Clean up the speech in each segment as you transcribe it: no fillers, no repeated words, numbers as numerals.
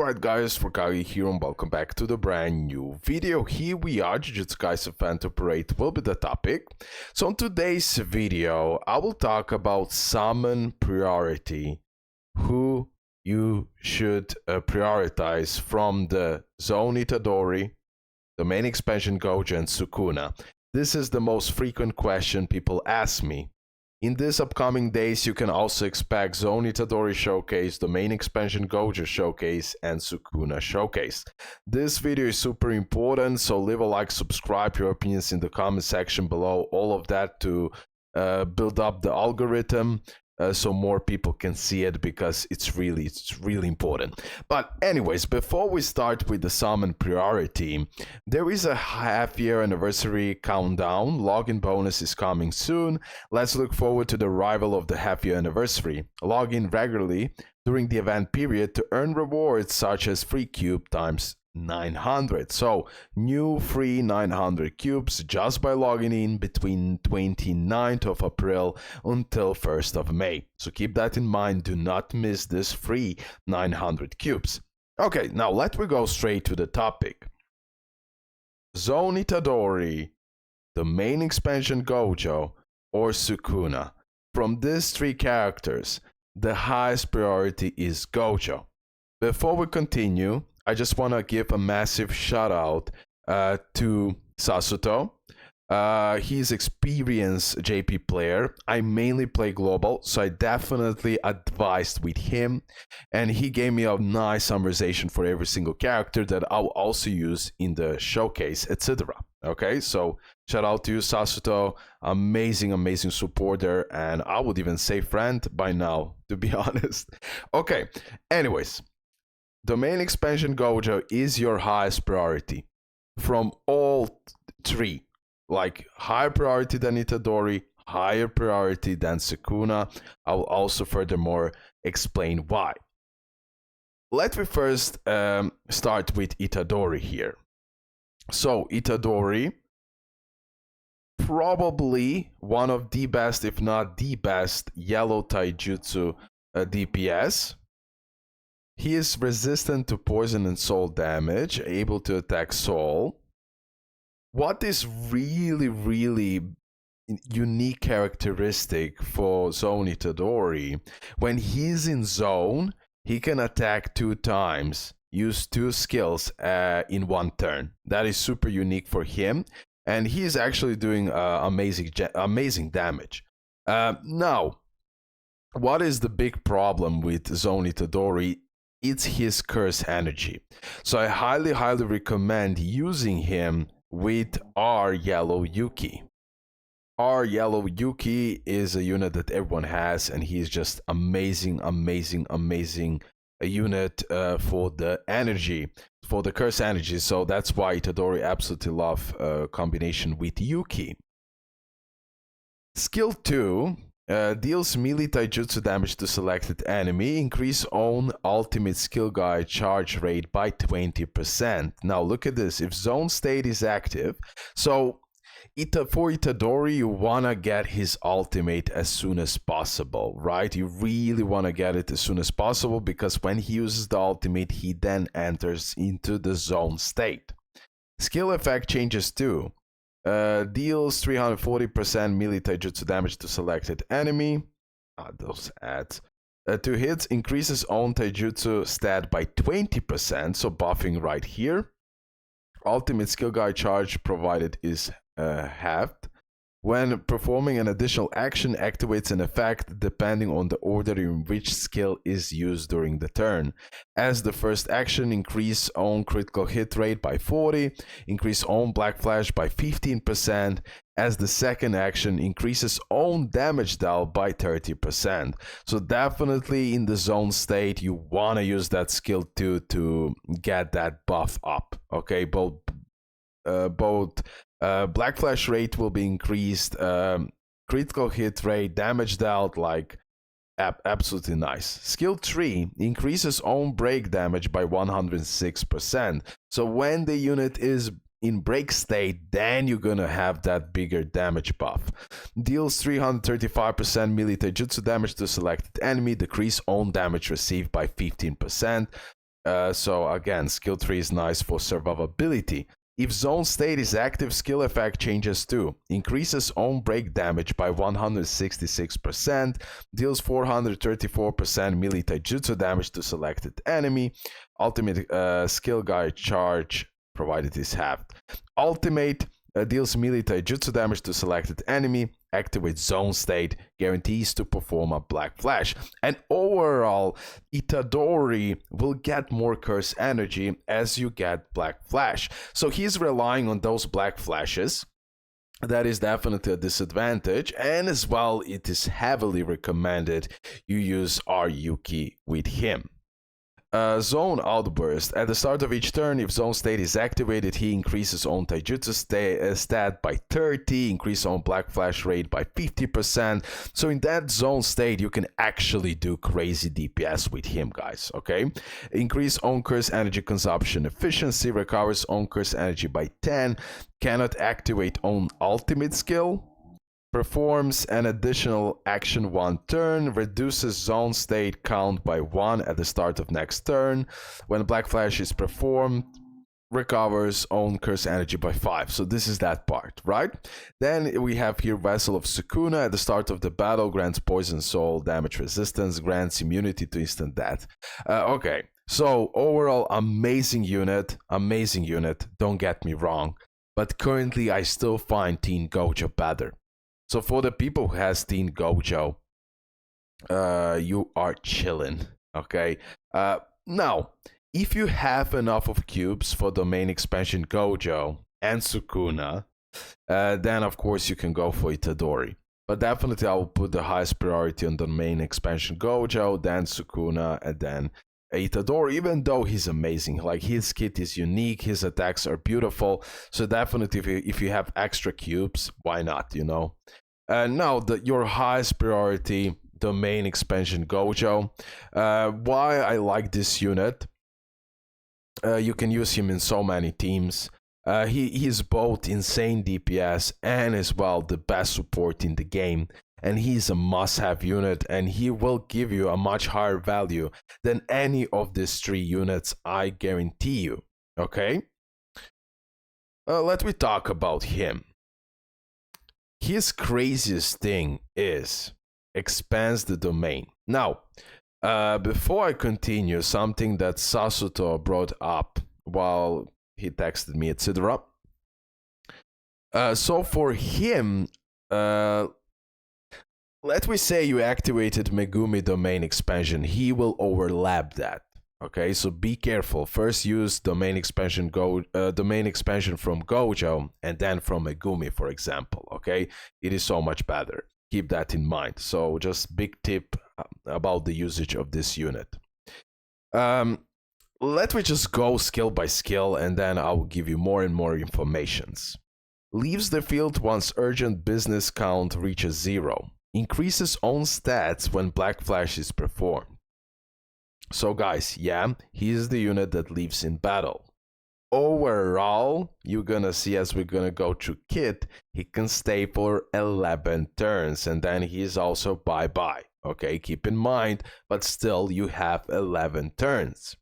Alright guys, RoKage here and welcome back to the brand new video. Here we are, Jujutsu Kaisen Phantom Parade will be the topic. So in today's video, I will talk about summon priority, who you should prioritize from the Zone Itadori, the main expansion Gojo and Sukuna. This is the most frequent question people ask me. In these upcoming days, you can also expect Zone Itadori Showcase, the main expansion Gojo Showcase, and Sukuna Showcase. This video is super important, so leave a like, subscribe, your opinions in the comment section below, all of that to build up the algorithm so more people can see it, because it's really important. But anyways, before we start with the summon priority, there is a half-year anniversary countdown. Login bonus is coming soon. Let's look forward to the arrival of the half-year anniversary. Log in regularly during the event period to earn rewards such as free cube times 900. So new free 900 cubes just by logging in between 29th of April until 1st of May. So keep that in mind. Do not miss this free 900 cubes. Okay, now let me go straight to the topic. Zone Itadori, the main expansion Gojo, or Sukuna. From these three characters, the highest priority is Gojo. Before we continue, I just want to give a massive shout out to Sasuto. He's experienced JP player. I mainly play global, so I definitely advised with him, and he gave me a nice summarization for every single character that I'll also use in the showcase, etc. Okay, so shout out to you, Sasuto. Amazing supporter, and I would even say friend by now, to be honest. Okay, anyways. The main expansion Gojo is your highest priority from all three, like higher priority than Itadori, higher priority than Sukuna. I will also furthermore explain why. Let me first start with Itadori here. So Itadori, probably one of the best, if not the best, yellow taijutsu DPS. He is resistant to poison and soul damage, able to attack soul. What is really unique characteristic for Zone Itadori, when he's in zone, he can attack 2 times, use 2 skills in 1 turn. That is super unique for him, and he is actually doing amazing damage. Now, what is the big problem with Zone Itadori? It's his curse energy. So I highly recommend using him with our Yellow Yuki. Our Yellow Yuki is a unit that everyone has, and he's just amazing a unit for the energy, for the curse energy. So that's why Itadori absolutely love combination with Yuki. Skill 2 deals melee taijutsu damage to selected enemy, increase own ultimate skill guide charge rate by 20%. Now look at this, if zone state is active, so for Itadori, you want to get his ultimate as soon as possible, right? You really want to get it as soon as possible, because when he uses the ultimate, he then enters into the zone state. Skill effect changes too. Deals 340% melee taijutsu damage to selected enemy. Those adds. 2 hits, increases own taijutsu stat by 20%, so buffing right here. Ultimate skill guide charge provided is halved. When performing an additional action, activates an effect depending on the order in which skill is used during the turn. As the first action, increase own critical hit rate by 40, increase own black flash by 15%. As the second action, increases own damage dealt by 30%. So definitely in the zone state, you want to use that skill 2 to get that buff up. Okay, both black flash rate will be increased, critical hit rate, damage dealt, like absolutely nice. Skill 3 increases own break damage by 106%. So when the unit is in break state, then you're gonna have that bigger damage buff. Deals 335% melee taijutsu damage to selected enemy, decrease own damage received by 15%. So again, skill tree is nice for survivability. If zone state is active, skill effect changes too. Increases own break damage by 166%, deals 434% melee taijutsu damage to selected enemy. Ultimate skill guide charge, provided is halved. Ultimate deals melee taijutsu damage to selected enemy, activates zone state, guarantees to perform a black flash. And overall, Itadori will get more curse energy as you get black flash. So he's relying on those black flashes. That is definitely a disadvantage, and as well, it is heavily recommended you use Ryuki with him. Zone Outburst. At the start of each turn, if Zone State is activated, he increases own Taijutsu stat by 30, increase own Black Flash rate by 50%. So in that Zone State, you can actually do crazy DPS with him, guys, okay? Increase own Curse Energy Consumption Efficiency, recovers own Curse Energy by 10, cannot activate own Ultimate skill. Performs an additional action 1 turn, reduces zone state count by 1 at the start of next turn. When Black Flash is performed, recovers own curse energy by 5. So this is that part, right? Then we have here Vessel of Sukuna. At the start of the battle, grants poison soul damage resistance, grants immunity to instant death. Okay, so overall, amazing unit, don't get me wrong. But currently, I still find Teen Gojo better. So for the people who has Teen Gojo, you are chilling, okay? Now, if you have enough of cubes for the main expansion Gojo and Sukuna, then of course you can go for Itadori. But definitely I will put the highest priority on the main expansion Gojo, then Sukuna, and then Itadori, even though he's amazing. Like, his kit is unique, his attacks are beautiful. So definitely if you have extra cubes, why not, you know? Now, your highest priority, the main expansion Gojo. Why I like this unit? You can use him in so many teams. He's both insane DPS and as well the best support in the game. And he's a must-have unit, and he will give you a much higher value than any of these 3 units, I guarantee you. Okay? Let me talk about him. His craziest thing is expands the domain. Now, before I continue, something that Sasuto brought up while he texted me, etc. So for him, let me say you activated Megumi domain expansion, he will overlap that. Okay, so be careful. First use domain expansion from Gojo and then from Megumi, for example. Okay, it is so much better. Keep that in mind. So just big tip about the usage of this unit. Let me just go skill by skill, and then I will give you more and more informations. Leaves the field once urgent business count reaches 0. Increases own stats when Black Flash is performed. So guys, yeah, he is the unit that leaves in battle. Overall, you're gonna see as we're gonna go through kit, he can stay for 11 turns, and then he's also bye-bye. Okay, keep in mind, but still you have 11 turns.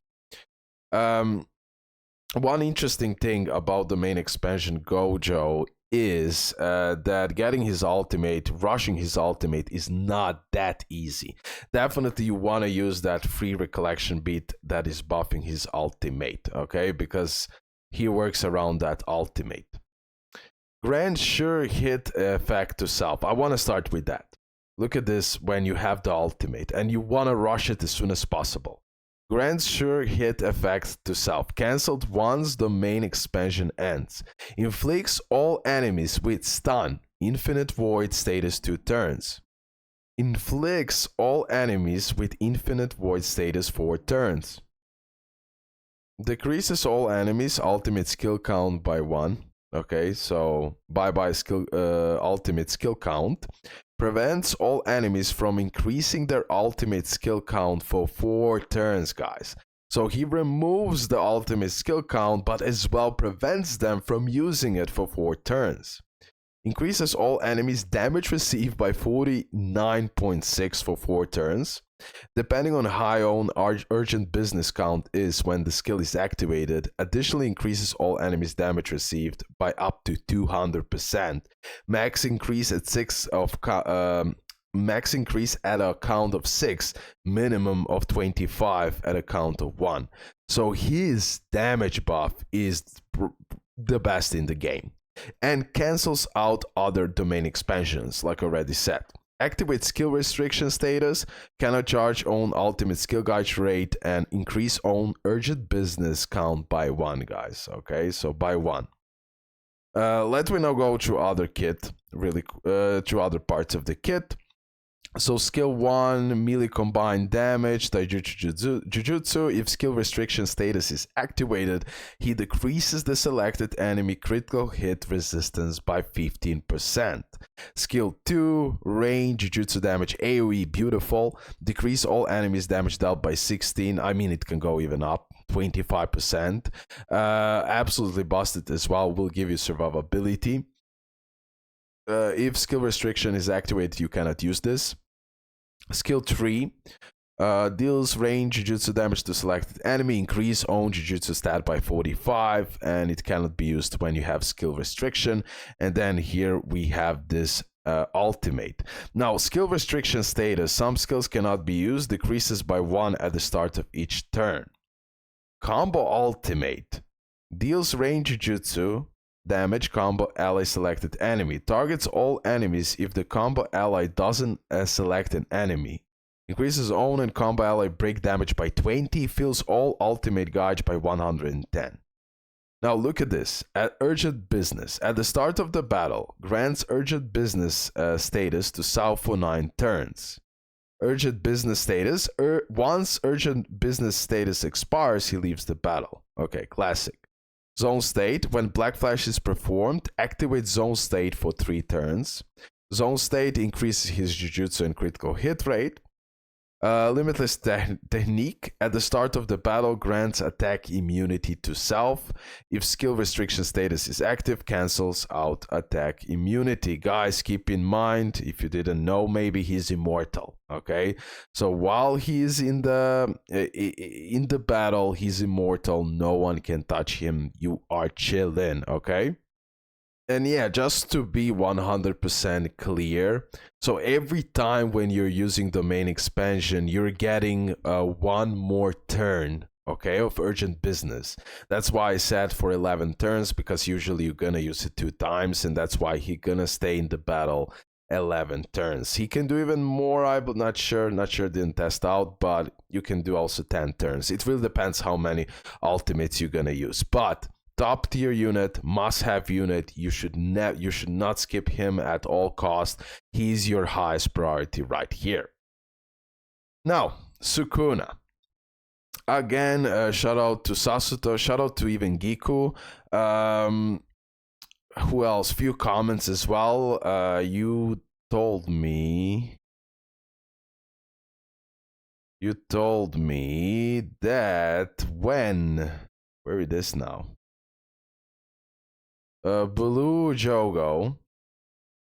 One interesting thing about the main expansion Gojo is that getting his ultimate, rushing his ultimate is not that easy. Definitely you want to use that free recollection bit that is buffing his ultimate, okay? Because he works around that ultimate. Grant sure hit effect to self. I want to start with that. Look at this when you have the ultimate and you want to rush it as soon as possible. Grants sure hit effect to self, cancelled once the main expansion ends. Inflicts all enemies with stun, infinite void status 2 turns. Inflicts all enemies with infinite void status 4 turns. Decreases all enemies ultimate skill count by 1. Okay, so bye-bye skill ultimate skill count. Prevents all enemies from increasing their ultimate skill count for 4 turns, guys. So he removes the ultimate skill count, but as well prevents them from using it for 4 turns. Increases all enemies damage received by 49.6 for 4 turns. Depending on how urgent business count is when the skill is activated, additionally increases all enemies' damage received by up to 200%. Max increase at max increase at a count of 6, minimum of 25 at a count of 1. So his damage buff is the best in the game, and cancels out other domain expansions, like already said. Activate skill restriction status, cannot charge own ultimate skill gauge rate, and increase own urgent business count by 1, guys. Okay, so by 1. Let me now go through other kit, through other parts of the kit. So skill 1, melee combined damage, Taijutsu Jujutsu. If skill restriction status is activated, he decreases the selected enemy critical hit resistance by 15%. Skill 2, range Jujutsu damage AoE, beautiful. Decrease all enemies damage dealt by 16. I mean, it can go even up. 25%. Absolutely busted as well. Will give you survivability. If skill restriction is activated, you cannot use this. Skill 3 deals range Jujutsu damage to selected enemy, increase own Jujutsu stat by 45, and it cannot be used when you have skill restriction. And then here we have this ultimate. Now, skill restriction status, some skills cannot be used, decreases by 1 at the start of each turn. Combo ultimate deals range Jujutsu damage combo ally selected enemy, targets all enemies if the combo ally doesn't select an enemy, increases own and combo ally break damage by 20, fills all ultimate gauge by 110. Now look at this. At urgent business, at the start of the battle, grants urgent business status to Sao for 9 turns. Urgent business status, once urgent business status expires, he leaves the battle. Okay, classic. Zone state, when Black Flash is performed, activate zone state for 3 turns. Zone state increases his Jujutsu and critical hit rate. Limitless technique, at the start of the battle, grants attack immunity to self. If skill restriction status is active, cancels out attack immunity. Guys, keep in mind, if you didn't know, maybe he's immortal. Okay, so while he's in the battle, he's immortal. No one can touch him. You are chilling. Okay. And yeah, just to be 100% clear, so every time when you're using domain expansion, you're getting 1 more turn, okay, of urgent business. That's why I said for 11 turns, because usually you're gonna use it 2 times, and that's why he's gonna stay in the battle 11 turns. He can do even more, I'm not sure, didn't test out, but you can do also 10 turns. It really depends how many ultimates you're gonna use, but top tier unit, must have unit. You should not skip him at all costs. He's your highest priority right here. Now, Sukuna. Again, shout out to Sasuto, shout out to even Giku. Who else? Few comments as well. You told me that when, where is this now? Blue Jogo,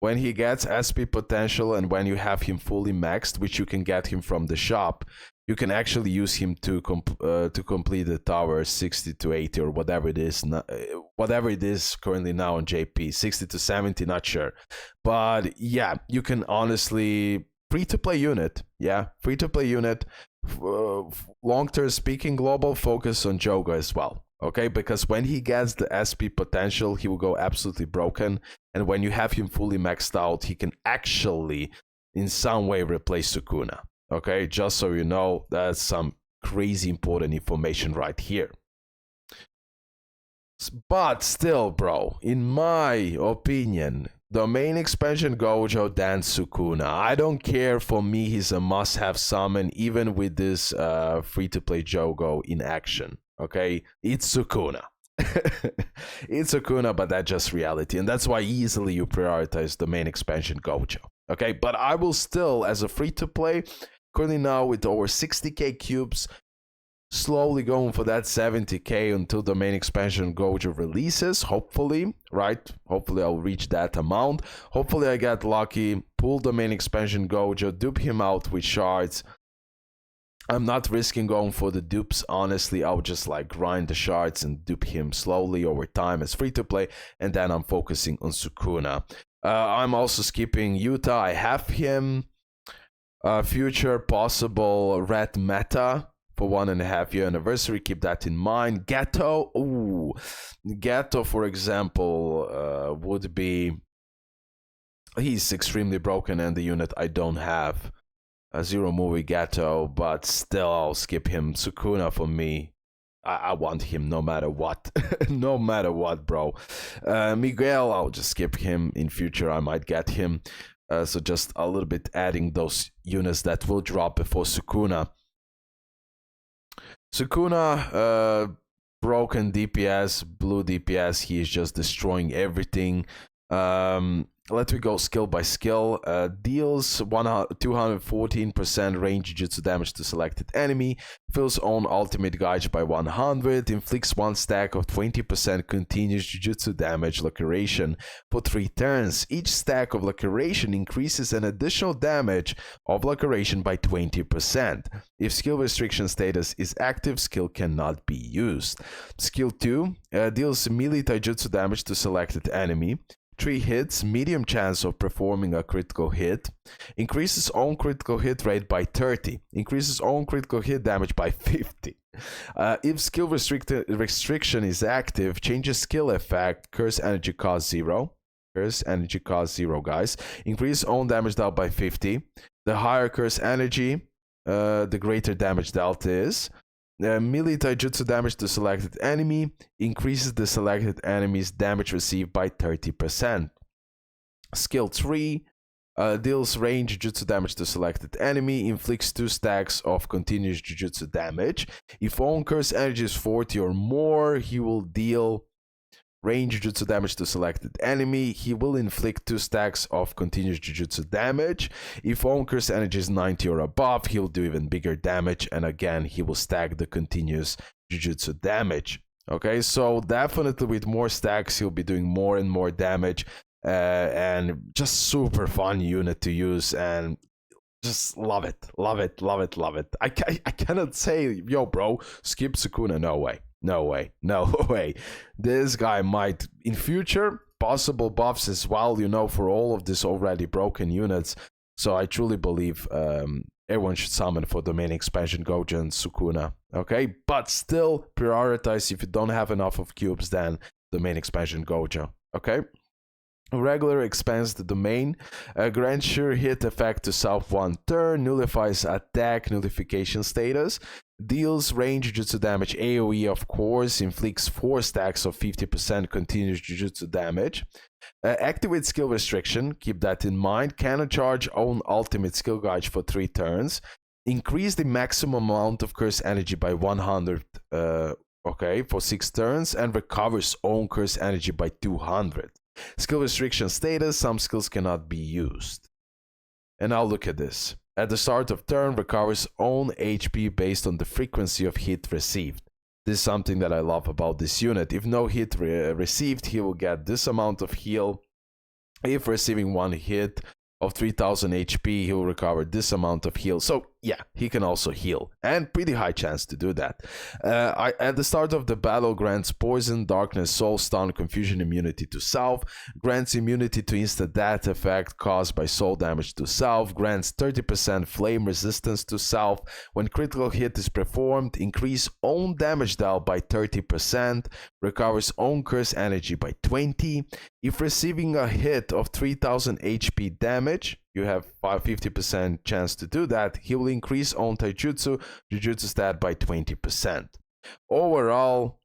when he gets SP potential and when you have him fully maxed, which you can get him from the shop, you can actually use him to complete the tower 60 to 80 or whatever it is, currently now on JP, 60 to 70, not sure. But yeah, you can honestly, free-to-play unit, long-term speaking, global focus on Jogo as well. Okay, because when he gets the SP potential, he will go absolutely broken. And when you have him fully maxed out, he can actually, in some way, replace Sukuna. Okay, just so you know, that's some crazy important information right here. But still, bro, in my opinion, the main expansion Gojo than Sukuna. I don't care, for me, he's a must-have summon, even with this free-to-play Jogo in action. Okay, it's Sukuna. It's Sukuna, but that's just reality, and that's why easily you prioritize the main expansion Gojo. Okay, but I will still, as a free-to-play, currently now with over 60k cubes, slowly going for that 70k until the main expansion Gojo releases, hopefully, right? Hopefully I'll reach that amount. Hopefully I get lucky, pull the main expansion Gojo, dupe him out with shards, I'm not risking going for the dupes. Honestly, I'll just like grind the shards and dupe him slowly over time as free to play, and then I'm focusing on Sukuna. I'm also skipping Yuta. I have him. Future possible red meta for 1.5 year anniversary. Keep that in mind. Gato. Ooh, Gato, for example, would be. He's extremely broken, and the unit I don't have. Zero movie Gato, but still I'll skip him. Sukuna for me. I want him no matter what. No matter what, bro. Miguel, I'll just skip him. In future, I might get him. So just a little bit adding those units that will drop before Sukuna. Sukuna, broken DPS, blue DPS. He is just destroying everything. Let me go skill by skill. Deals 214% range jutsu damage to selected enemy. Fills own ultimate gauge by 100. Inflicts 1 stack of 20% continuous jujutsu damage laceration for 3 turns. Each stack of laceration increases an additional damage of laceration by 20%. If skill restriction status is active, skill cannot be used. Skill 2 deals melee taijutsu damage to selected enemy. 3 hits, medium chance of performing a critical hit. Increases own critical hit rate by 30. Increases own critical hit damage by 50. If skill restriction is active, changes skill effect. Curse energy cost 0. Curse energy cost 0, guys. Increase own damage dealt by 50. The higher curse energy, the greater damage dealt is. Melee taijutsu damage to selected enemy increases the selected enemy's damage received by 30%. Skill 3 deals range jutsu damage to selected enemy, inflicts 2 stacks of continuous jujutsu damage. If own curse energy is 40 or more, he will deal range jutsu damage to selected enemy. He will inflict 2 stacks of continuous jujutsu damage. If own curse energy is 90 or above, he'll do even bigger damage, and again he will stack the continuous jujutsu damage. Okay, so definitely with more stacks he'll be doing more and more damage, and just super fun unit to use, and just love it. I cannot say, yo bro, skip Sukuna. No way. This guy might, in future, possible buffs as well, for all of this already broken units. So I truly believe everyone should summon for the main expansion Gojo and Sukuna. Okay, but still prioritize, if you don't have enough of cubes, then the main expansion Gojo. Okay. Regular expands the domain, grants sure hit effect to self 1 turn, nullifies attack nullification status, deals range jutsu damage AoE, of course, inflicts 4 stacks of 50% continuous jujutsu damage, activates skill restriction, keep that in mind, cannot charge own ultimate skill gauge for 3 turns, increase the maximum amount of curse energy by 100 for 6 turns, and recovers own curse energy by 200. Skill restriction status, some skills cannot be used. And now look at this. At the start of turn, recovers own HP based on the frequency of hit received. This is something that I love about this unit. If no hit received, he will get this amount of heal. If receiving 1 hit of 3000 HP, he will recover this amount of heal. So yeah, he can also heal, and pretty high chance to do that. At the start of the battle, grants poison, darkness, soul, stun, confusion immunity to self, grants immunity to instant death effect caused by soul damage to self, grants 30% flame resistance to self. When critical hit is performed, increase own damage dealt by 30%, recovers own curse energy by 20. If receiving a hit of 3000 HP damage, you have 50% chance to do that, he will increase own taijutsu jujutsu stat by 20%. Overall,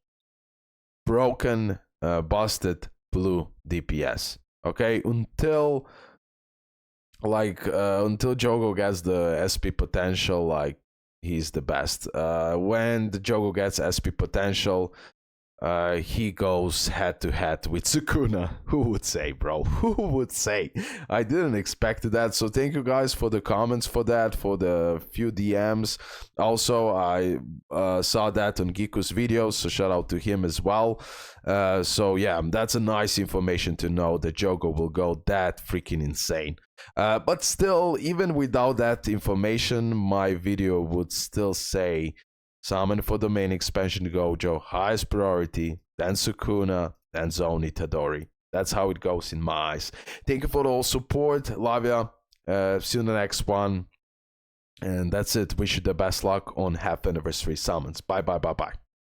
broken, busted blue DPS. Okay, until Jogo gets the SP potential, like, he's the best. When the Jogo gets SP potential, he goes head to head with Sukuna. Who would say, bro? Who would say? I didn't expect that. So thank you guys for the comments for that, for the few DMs. Also, I saw that on Giku's videos, so shout out to him as well. So yeah, that's a nice information to know that Jogo will go that freaking insane. But still, even without that information, my video would still say summon for the main expansion Gojo, highest priority, then Sukuna, then Zone Itadori. That's how it goes in my eyes. Thank you for the whole support. Love ya. See you in the next one. And that's it. Wish you the best luck on half anniversary summons. Bye, bye, bye, bye.